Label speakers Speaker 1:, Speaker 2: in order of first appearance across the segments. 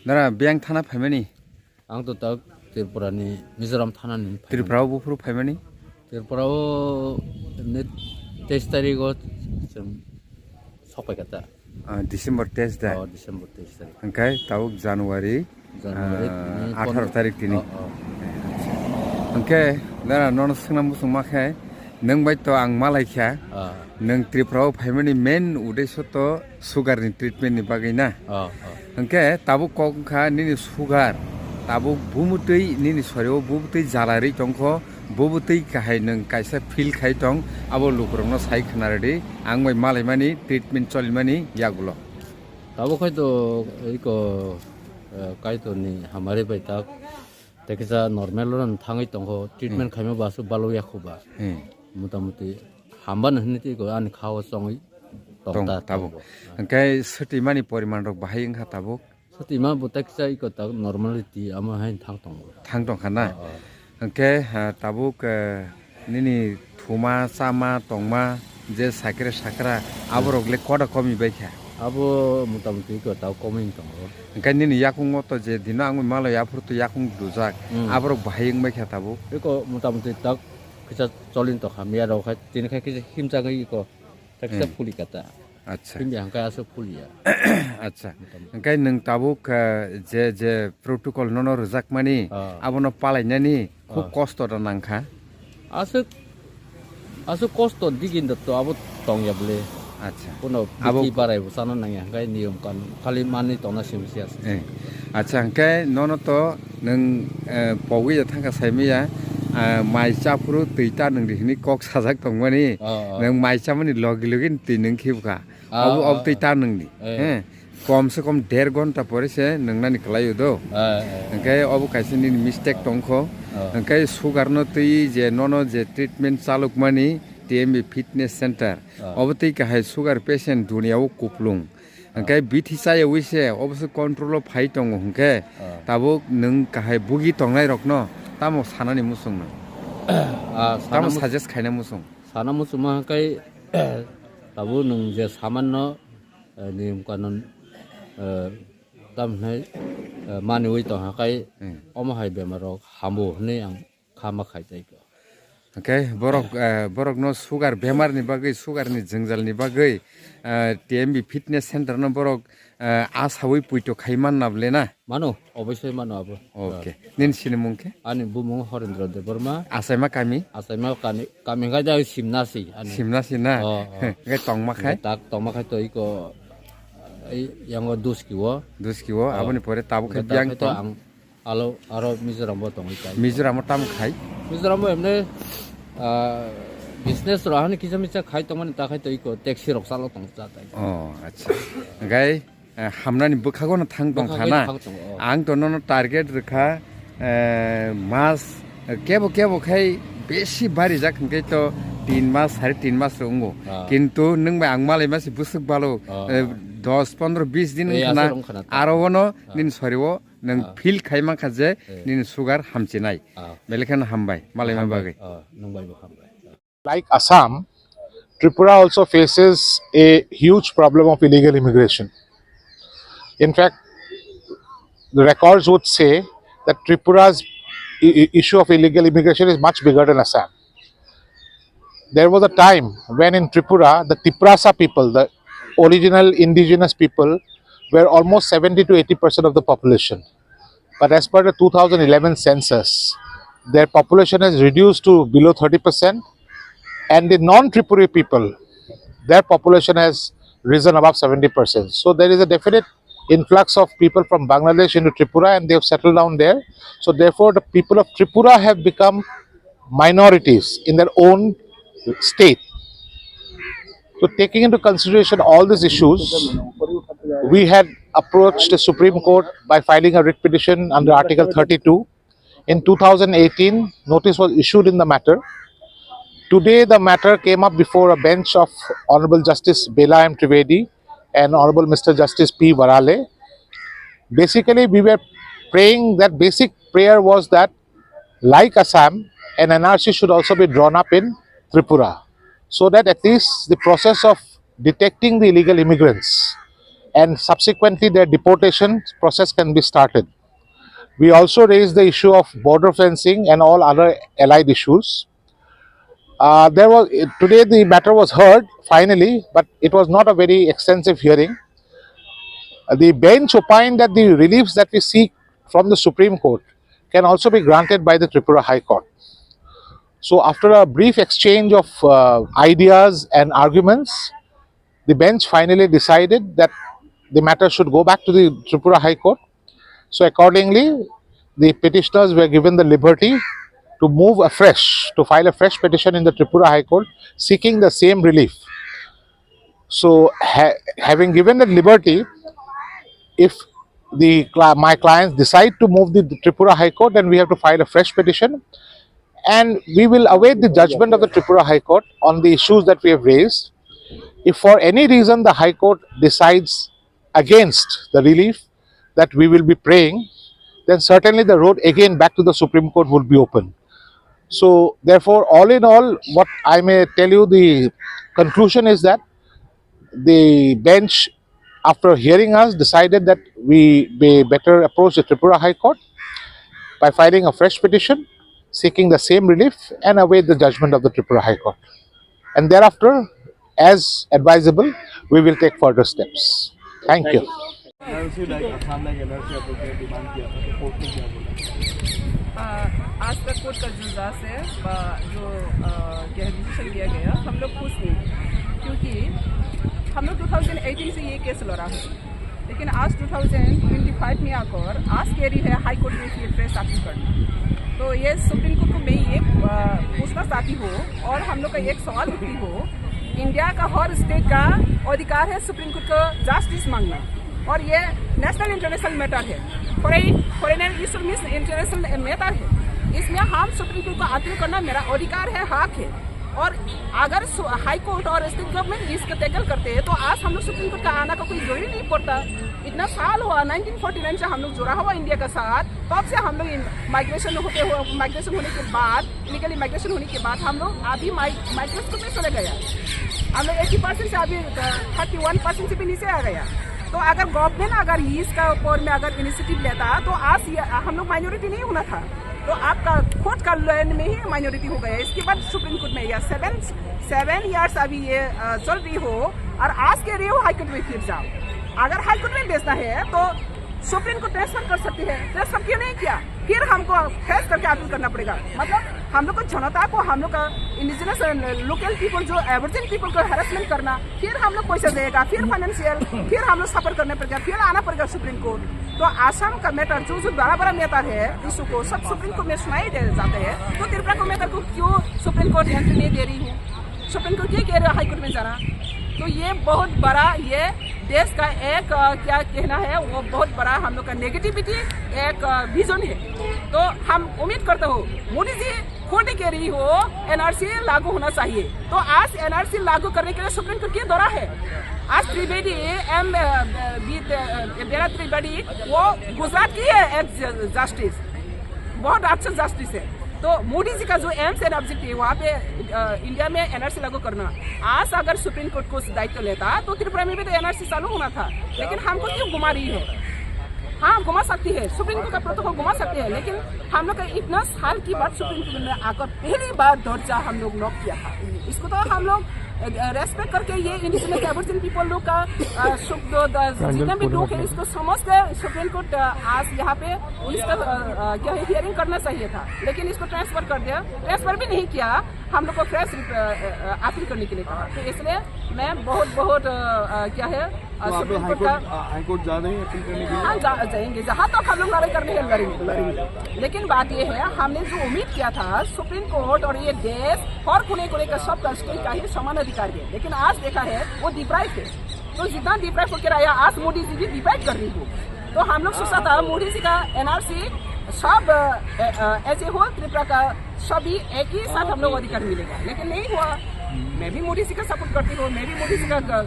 Speaker 1: 나라 비양 타나 파면이
Speaker 2: angto tak Tripurani Mizoram Thanani
Speaker 1: 트리프라우 부프로 파면이
Speaker 2: Tripurao net test tarigo 좀 속박했다.
Speaker 1: 디셈버 테스다
Speaker 2: 디셈버 test tarik.
Speaker 1: angkai tauk Januari
Speaker 2: Januari
Speaker 1: 18 tarik tini angkai nara nono sengna musung makai neng bai to ang malai kya neng Tripurao paimani main udeso to sugar ni treatment ni bagai na angkai tabuk kok kha nini sugar tabuk bumutui nini soreo bumutui jalari tongko bumutui kahai neng kaisa feel khai tong abo lukrongno sai khnaredi ang bai malai mani treatment cholimani yagulo
Speaker 2: Tabo kai to iko kai to ni hamare bai tak tekisa normal ron thangai tongho treatment khaime basu balo yakhuba mutamati hamban hniti ko an khawa songi
Speaker 1: tong tabuk angkai setimani poriman rok bahai angha tabuk
Speaker 2: Satima butaksa iko tak normality ama hain thang
Speaker 1: tong khana angkai tabuk nini thuma sama tongma je sakre sakra aborok le koda komi baikha
Speaker 2: abo mutamati ko taw koming tongo
Speaker 1: angkai nini yakung to je dina angui malo yapur to yakung dujak aborok bahai ang baikha tabuk
Speaker 2: iko mutamati tak kisa cholin to khamia ro kha tin kha kisa himcha ngai iko taksa puli kata
Speaker 1: acha
Speaker 2: himya angkai aso pulia
Speaker 1: acha angkai nang tabuk je protocol nono rujak mani abono palainani khub kosto da nangkha
Speaker 2: aso kosto digin to abo tongya bole
Speaker 1: acha
Speaker 2: kono abi barai busana nang angkai niyom kan khali mani tona simsia
Speaker 1: acha angkai nono to nang pogi ja thangka saimiya mai chapuru tuita nang dihini kok sajak tongmani nang mai chamani logi login tinung khibka अब तुइता नंगनी कम से कम 1.5 घंटा परे से नंगना निकलायो दो अंकाय अब काइसेनि mistake टंखो अंकाय sugar न तुइ जे ननो जे treatment चालुक मानी टीएमबी फिटनेस सेंटर अब तुइ काहाय सुगार पेशेंट दुनियाव कुपलुं अंकाय बिथिसा यविसे अबसे कंट्रोल फाइ टंगो हंके ताबो नों काहाय बुगि टंनाय रखनो तामो सानानि मुसुंनो तामो साजेस्ट खायना मुसुं
Speaker 2: साना मुसुमा अंकाय Tabu nung je saman no ni kanon tam hai mani wi to hakai oma hai bemaro hamu ne ang khama khai tai ko
Speaker 1: okay borok no sugar bemar ni bagai sugar ni jengjal ni bagai TMB fitness center no borok asawi puito khaiman nable na
Speaker 2: mano obosoi mano abo
Speaker 1: okay nin sini mungke
Speaker 2: ani bumung Horendra Deborma
Speaker 1: asaima kami
Speaker 2: kami ga da simnasi
Speaker 1: na ngai tongma khai
Speaker 2: tak tongma khai to iko yang duskiwo
Speaker 1: aboni pore tabu khai biang to
Speaker 2: ang aro Mizoram bo tong ikai
Speaker 1: Mizoram tam khai
Speaker 2: Mizoram emne business rahane kisamicha khai tongmani ta khai to iko taxi rok salo tong cha tai
Speaker 1: acha ngai hamnani bukhago na thang tong khana ang to no target rekha mas kebo khai beshi bari jak ngai to 3 মাস 3.5 মাস রঙ্গো কিন্তু নং by আংমালাই মাসি বুসুক বালো 10 15 20 দিন খানা আরো ওনো নিন সরিও নং feel Khaimah খাজে নিন সুগার হামচিনাই বেলেখান হামবাই মালাই মা বাগै
Speaker 3: Like Assam, Tripura also faces a huge problem of illegal immigration. In fact, the records would say that Tripura's issue of illegal immigration is much bigger than Assam. There was a time when in Tripura, the Tiprasa people, the original indigenous people, were almost 70 to 80% of the population. But as per the 2011 census, their population has reduced to below 30%, and the non-Tripuri people, their population has risen above 70%. So there is a definite influx of people from Bangladesh into Tripura, and they have settled down there. So therefore, the people of Tripura have become minorities in their own state. So taking into consideration all these issues, we had approached the Supreme Court by filing a writ petition under Article 32. In 2018, notice was issued in the matter. Today, the matter came up before a bench of Honorable Justice Bela M. Trivedi and Honorable Mr. Justice P. Varale. Basically, we were praying, that basic prayer was that, like Assam, an NRC should also be drawn up in Tripura, so that at least the process of detecting the illegal immigrants and subsequently their deportation process can be started. We also raised the issue of border fencing and all other allied issues. Today the matter was heard finally, but it was not a very extensive hearing. The bench opined that the reliefs that we seek from the Supreme Court can also be granted by the Tripura High Court. So after a brief exchange of ideas and arguments, the bench finally decided that the matter should go back to the Tripura High Court. So accordingly, the petitioners were given the liberty to move afresh, to file a fresh petition in the Tripura High Court seeking the same relief. So having given the liberty, if my clients decide to move the Tripura High Court, then we have to file a fresh petition, and we will await the judgment of the Tripura High Court on the issues that we have raised. If for any reason the High Court decides against the relief that we will be praying, then certainly the road again back to the Supreme Court will be open. So therefore, all in all, what I may tell you, the conclusion is that the bench, after hearing us, decided that we may better approach the Tripura High Court by filing a fresh petition, seeking the same relief, and await the judgment of the Tripura High Court. And thereafter, as advisable, we will take further steps. Thank you.
Speaker 4: आज तक court का जो इजलास है जो decision लिया गया, हम लोग खुश नहीं, क्योंकि हम लोग 2018 से ये केस लड़ा है, लेकिन आज 2025 में आकर आज कह रही है हाई कोर्ट में ये फ्रेश अपील करना। तो ये सुप्रीम कोर्ट को मैं ये पूछना चाहती हूँ और हम लोग का एक सवाल उठती हो, इंडिया का हर स्टेट का अधिकार है सुप्रीम कोर्ट को जस्टिस मांगना, और ये नेशनल इंटरनेशनल मैटर है, foreigner issue means international matter है। इसमें हम सुप्रीम कोर्ट को अपील करना मेरा अधिकार है, हक है। और अगर हाई कोर्ट और स्टेट गवर्नमेंट इसको टैकल करते हैं तो आज हम लोग सुप्रीम कोर्ट का आना का कोई जरूरी नहीं पड़ता। इतना साल हुआ, 1949 से हम लोग जुड़ा हुआ इंडिया का साथ, तब से हम लोग माइग्रेशन होने के बाद, इलीगल इमिग्रेशन होने के बाद हम लोग अभी माइग्रेशन में चले गया। हम लोग 80% से अभी 31% से भी नीचे आ गया। तो अगर गवर्नमेंट अगर इसका ऊपर में अगर इनिशिएटिव लेता तो आज हम लोग माइनॉरिटी नहीं होना था। तो आपका खुद का लैंड में ही माइनॉरिटी हो गया। इसके बाद सुप्रीम कोर्ट में या 7 ईयर्स अभी ये चल रही हो और आज कह रही हो हाई कोर्ट में फिर जाओ। अगर हाई कोर्ट में भेजना है तो सुप्रीम कोर्ट ट्रांसफर कर सकती है, ट्रांसफर क्यों नहीं किया? फिर हमको फेस करके अपील करना पड़ेगा। मतलब हम लोग को जनता को, हम लोग का इंडिजिनस लोकल पीपल जो एवर्जिन पीपल को हैरेसमेंट करना, फिर हम लोग पैसा देगा, फिर फाइनेंशियल, फिर हम लोग सफर करना पड़ेगा, फिर आना पड़ेगा सुप्रीम कोर्ट। तो आसाम का मैटर जो बड़ा मैटर है, इशू को सब सुप्रीम कोर्ट में सुनाई जाते हैं। तो त्रिपुरा को मैटर को क्यों सुप्रीम कोर्ट एंट्री नहीं दे रही है? सुप्रीम कोर्ट ये कह रहे हो हाई कोर्ट में जाना। तो ये बहुत बड़ा, ये देश का एक क्या कहना है, वो बहुत बड़ा हम लोग का नेगेटिविटी एक विजन है। तो हम उम्मीद करते हो मोदी जी खुद कह रही हो एनआरसी लागू होना चाहिए। तो आज एनआरसी लागू करने के लिए सुप्रीम कोर्ट की दौरा है। आज त्रिवेदी बेरा त्रिवेदी वो गुजरात की है एक जस्टिस, बहुत अच्छा जस्टिस है। तो मोदी जी का जो एम्स एंड ऑब्जेक्टिव वहाँ पे इंडिया में एनआरसी लागू करना, आज अगर सुप्रीम कोर्ट को दायित्व लेता तो त्रिपुरा में भी तो एनआरसी चालू होना था। लेकिन हमको क्यों घुमा रही है? हाँ, घुमा सकती है, सुप्रीम कोर्ट का प्रोटोकॉल घुमा सकते हैं, लेकिन हम लोग का इतना साल की बात सुप्रीम कोर्ट में आकर पहली बार दर्जा हम लोग नॉक किया था। इसको तो हम लोग रेस्पेक्ट करके ये इंडिजिनस एबोरिजिन पीपल लोग का जितना भी लोग है इसको समझ कर सुप्रीम कोर्ट आज यहाँ पे इसका क्या है हियरिंग करना चाहिए था, लेकिन इसको ट्रांसफर कर दिया। ट्रांसफर भी नहीं किया, हम लोग को फ्रेश अपील करने के लिए कहा। तो इसलिए मैं बहुत क्या है सुप्रीम कोर्ट का
Speaker 5: हाईकोर्ट जा रहे हैं अपील करने के लिए।
Speaker 4: हाँ, जाएंगे, जहाँ तक हम लोग लड़ाई करने हैं लड़ेंगे। लेकिन बात ये है, हमने जो उम्मीद किया था सुप्रीम कोर्ट और ये देश और कोने का सब स्टेट का ही समान अधिकार है, लेकिन आज देखा है वो डिप्राइव है। तो जितना डिप्राइव होकर आया, आज मोदी जी भी डिप्राइव कर रही हो। तो हम लोग सोचा था मोदी जी का एनआरसी सब ऐसे हो त्रिपुरा का सभी एक ही साथ हम लोग अधिकार मिलेगा, लेकिन नहीं हुआ। मैं भी मोदी जी का सपोर्ट करती हूँ, मैं भी मोदी जी का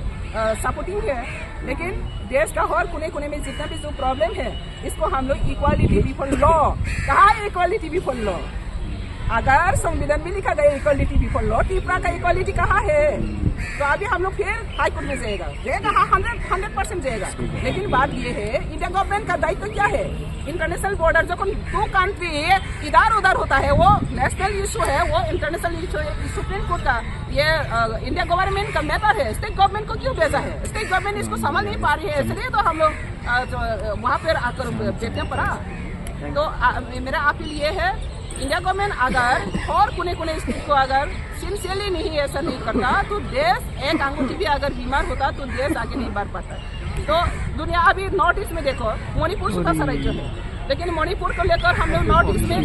Speaker 4: सपोर्टिंग है, लेकिन देश का हर कोने में जितना भी जो प्रॉब्लम है इसको हम लोग इक्वालिटी बिफोर लॉ, कहा इक्वालिटी बिफोर लॉ, अगर संविधान में लिखा गया इक्वालिटी बिफोर लॉ, त्रिपुरा का इक्वालिटी कहाँ है? तो अभी हम लोग फिर हाई कोर्ट में जाएगा हाँ 100% जाएगा। लेकिन बात ये है, इंडिया गवर्नमेंट का दायित्व क्या है? इंटरनेशनल बॉर्डर जो टू कंट्री इधर उधर होता है वो नेशनल इशू है, वो इंटरनेशनल इशू है। सुप्रीम कोर्ट का ये इंडिया गवर्नमेंट का मैटर है, स्टेट गवर्नमेंट को क्यों भेजा है? स्टेट गवर्नमेंट इसको समझ नहीं पा रही है, इसलिए तो हम लोग वहाँ पर आकर बैठने पड़ा। तो मेरा अपील ये है, इंडिया गवर्नमेंट अगर और कोने स्टेट को अगर सिंसियरली नहीं ऐसा नहीं करता तो देश एक अंगूठी भी अगर बीमार होता तो देश आगे नहीं बढ़ पाता। तो दुनिया अभी नॉर्थ ईस्ट में देखो, मणिपुर छोटा सा राज्य है, लेकिन मणिपुर को लेकर हम लोग नॉर्थ ईस्ट में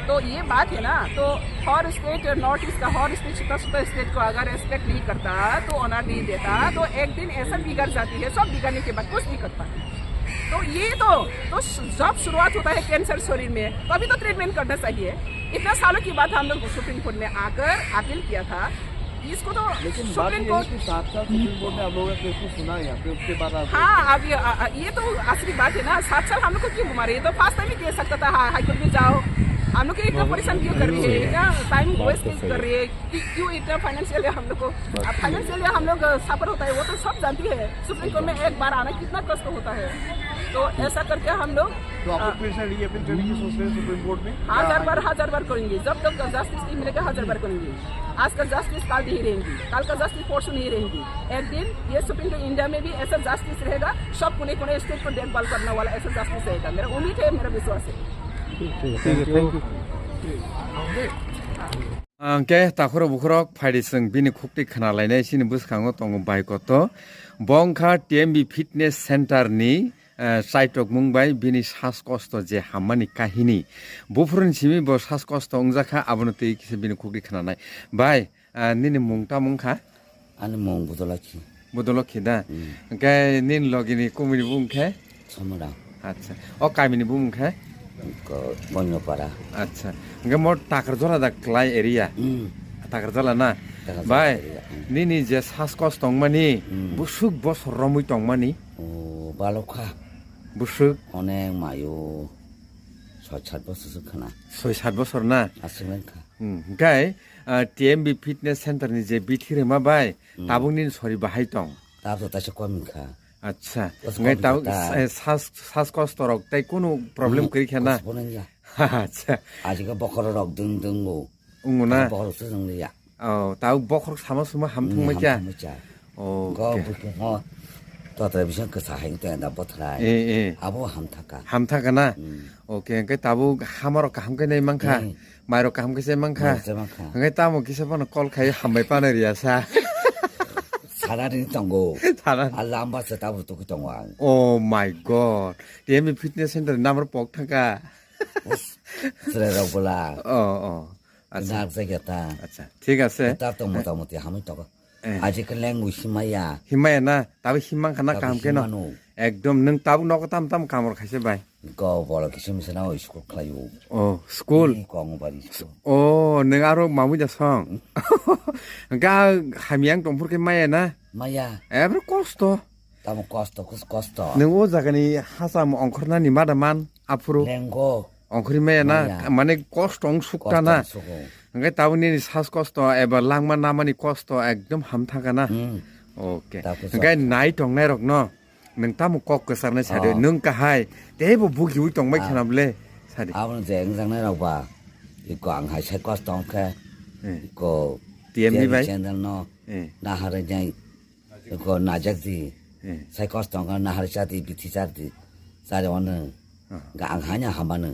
Speaker 4: तो ये बात है ना। तो हर स्टेट नॉर्थ ईस्ट का हर स्टेट छोटा स्टेट को अगर रेस्पेक्ट नहीं करता तो ऑनर नहीं देता तो एक दिन ऐसा बिगड़ जाती है, सब बिगड़ने के बाद कुछ नहीं करता। तो ये तो जब शुरुआत होता है कैंसर शरीर में तो अभी तो ट्रीटमेंट करना चाहिए। इतना सालों की बात हम लोग सुप्रीम कोर्ट में आकर अपील किया था, इसको तो सुप्रीम कोर्ट
Speaker 5: के साथ साथ सुप्रीम कोर्ट ने आप लोगों का केस को सुना है, फिर उसके बाद आप
Speaker 4: हाँ अब ये तो असली बात है ना। 7 साल हम लोग को क्यों घुमा रही है? तो फास्ट टाइम ही दे सकता था, हाई कोर्ट में जाओ। हम लोग इतना परेशान क्यों कर रही है, इतना टाइम वेस्ट कर रही है क्यों? इतना फाइनेंशियल हम लोग को फाइनेंशियल हम लोग सफर होता है, वो तो सब जानती है। सुप्रीम कोर्ट में एक बार आना कितना कष्ट होता है। तो ऐसा करके हम लोग
Speaker 5: तो आप फिर से रीअपील करने की सोच रहे हैं सुप्रीम कोर्ट में?
Speaker 4: 1000 बार करेंगे, जब तक जस्टिस नहीं मिलेगा 1000 बार करेंगे। आज का जस्टिस कल नहीं रहेंगी, कल का जस्टिस परसों नहीं रहेंगी। एक दिन ये सुप्रीम कोर्ट इंडिया में भी ऐसा जस्टिस रहेगा, सब कोने स्टेट को देखभाल करने वाला ऐसा जस्टिस रहेगा। मेरा उम्मीद है, मेरा विश्वास है।
Speaker 1: के ताखर बुखरक फाइडिसं बिनि खुक्ति खोनालायनाय सिनि बुसखाङो दङ बाइकत बंखा टिएमबि फिटनेस सेन्टार नि साइटक मुंबाय बिनि सासकस्त जे हामानि काहिनी बुफुरनि सिमि ब सासकस्त अंजाखा आबनति किसे बिनि खुक्ति खोनानाय बाय निनि मुंता मुंखा
Speaker 6: आनि मुं बुदलाखि
Speaker 1: दा के निन लगिनि कुमिनि बुंखे
Speaker 6: समरा
Speaker 1: अच्छा ओ कामिनि बुंखे
Speaker 6: बन्यपारा
Speaker 1: अच्छा के मोर ताकर जला दा क्लाय एरिया ताकर जला ना बाय निनि जे सासकस्त दंमानि बुसुक बसर रमै दंमानि
Speaker 6: ओ बालखा
Speaker 1: बुसुक
Speaker 6: अनेक मायो 6-7 বছরসो खोना
Speaker 1: 6-7 বছর ना
Speaker 6: आसिमेनखा
Speaker 1: गाय টিএমবি फिटनेस सेन्टर नि जे बिथिरे मा बाय ताबुंनि सरि बाहाय दं
Speaker 6: ताबो तासे कमिखा
Speaker 1: अच्छा ngai taw sas kostorok tai kono problem kri khana अच्छा
Speaker 6: आजिका बखर रक दुं दुंगो
Speaker 1: unguna
Speaker 6: बखर सुंगलिया
Speaker 1: oh taw bokhor sama suma hamthung ma kya
Speaker 6: oh go buho तत्र बिसं कसा हैन त दा बथरा आबो हमथाका
Speaker 1: ना okay ngai tabu hamaro kaham ke nei mangkha mairo kaham ke se mangkha ngai tamu kisa bana call khai hambai pa na riya sa
Speaker 6: 사라리 덩고
Speaker 1: 사라
Speaker 6: 알람바스 따부터 그 동안
Speaker 1: oh my god TMB fitness centre নামর পক থাকা
Speaker 6: 그래라 볼라
Speaker 1: আচ্ছা
Speaker 6: 나르세겠다
Speaker 1: আচ্ছা ঠিক আছে
Speaker 6: তাতো মোটামুটি আমি তো আজকে ল্যাঙ্গুয়েজ হিমায়া
Speaker 1: হিমায়া না তাবে হিমাং খানা কাম কেন একদম নং তাবু নক তাম তাম কামর খাইছে বাই
Speaker 6: গ বড় কিছু মিছনা স্কুল খাইও
Speaker 1: ও স্কুল
Speaker 6: গংবারি
Speaker 1: ও নং আরো মামু যা সং গা হামিয়াং দমফুরকে মায়া না
Speaker 6: মায়া
Speaker 1: এবার কষ্ট
Speaker 6: তাম কষ্ট
Speaker 1: নং ও জাগানি হাসাম অংখরনানি মাদামান আফুরু
Speaker 6: লেঙ্গো
Speaker 1: অংখরি মায়া না মানে কষ্ট সুকটা না ngai tauni sas kosto eba langma namani kosto ekdom hamthaga na okay ngai nai tong nai rok no nang tamu kok ka sarna sade nung ka hai tebo bugi ui tong mai khanamle sade
Speaker 6: abon jeng jang nai rok ba iko ang hai sai kosto ka iko
Speaker 1: TMB bai
Speaker 6: channel no na hare jai iko najak di sai kosto ka na hare chati bithi chati sare on ga ang hanya hamanu